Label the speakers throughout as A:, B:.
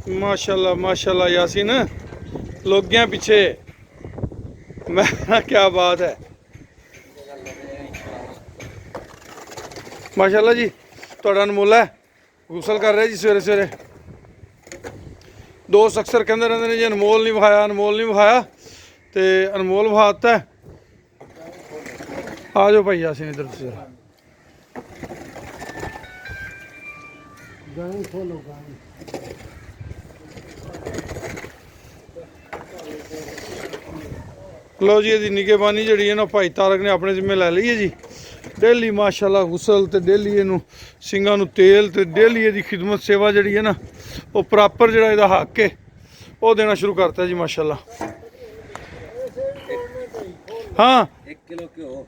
A: माशाल्लाह माशाल्लाह यासीन लोग गया पीछे। मैं क्या बात है माशाल्लाह जी। तुहाडा अनमोल है गुसल कर रहे जी सवेरे सवेरे। दोस्त अक्सर कहते रहते हैं जी अनमोल नहीं विखाया अनमोल नहीं विखाया, तो अनमोल विखाता है। आ जाओ भाई यासीन इधर से। लो जी यदि निगेबानी जी है ना भाई तारक ने अपने जिम्मे लै ली है जी। डेली माशाल्लाह गुसल तो डेली इनू सिंगां नू तेल तो डेली ये खिदमत सेवा जी है ना वो प्रॉपर जो हक है वो देना शुरू करता जी माशाल्लाह। हाँ
B: 1 किलो घ्यो।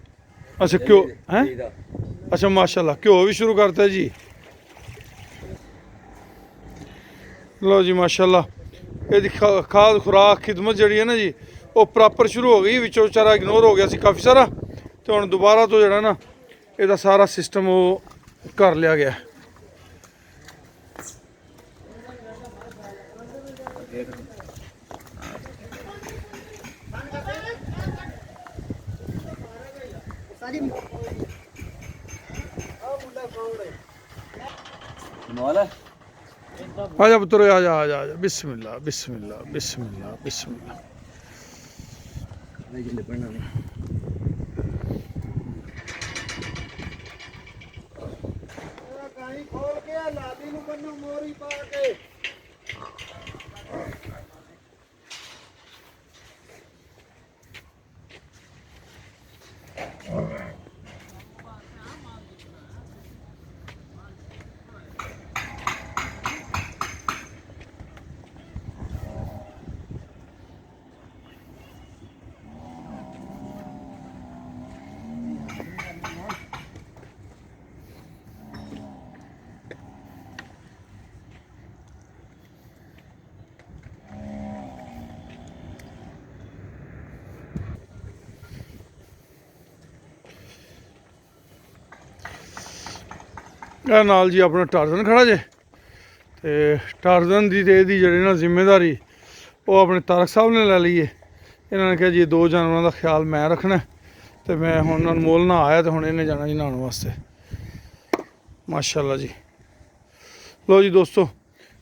A: अच्छा घ्यो है, अच्छा माशाल्लाह घ्यो भी शुरू करता है जी। लो जी माशाल्लाह ये खाद खुराक खिदमत जी है ना जी वो प्रॉपर शुरू हो गई। विचों बेचारा इग्नोर हो गया सी काफ़ी सारा, तो हुण दोबारा तो जो ना ਇਹਦਾ सारा सिस्टम वो कर लिया गया। आजा पुत्र आजा आजा आजा बिस्मिल्लाह बिस्मिल्लाह बिस्मिल्लाह बिस्मिल्लाह।
B: खोल के लादी नूं बन्नो मोरी पा के।
A: ਇਹ ਨਾਲ ਜੀ ਆਪਣਾ ਟਾਰਜ਼ਨ ਖੜਾ ਜੇ, ਤੇ ਟਾਰਜ਼ਨ ਦੀ ਤੇ ਇਹਦੀ ਜਿਹੜੀ ਨਾ ਜ਼ਿੰਮੇਵਾਰੀ ਉਹ ਆਪਣੇ ਤਾਰਕ ਸਾਹਿਬ ਨੇ ਲੈ ਲਈ ਹੈ। ਇਹਨਾਂ ਨੇ ਕਿਹਾ ਜੀ ਦੋ ਜਾਨਵਰਾਂ ਦਾ ਖਿਆਲ ਮੈਂ ਰੱਖਣਾ, ਤੇ ਮੈਂ ਹੁਣ ਅਨਮੋਲ ਨਾ ਆਇਆ ਤੇ ਹੁਣ ਇਹਨੇ ਜਾਣਾ ਜੀ ਨਹਾਉਣ ਵਾਸਤੇ। ਮਾਸ਼ਾਅੱਲਾ ਜੀ। ਲੋ ਜੀ ਦੋਸਤੋ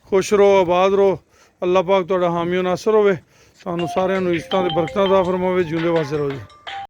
A: खुश रहो आबाद रहो, अल्लाह पाक तुहाडा हामी नासर होवे, सानू सारिਆਂ ਨੂੰ इज्जतां ते बरकतां अता फरमावे, जिउंदे वास्ते रहो जी।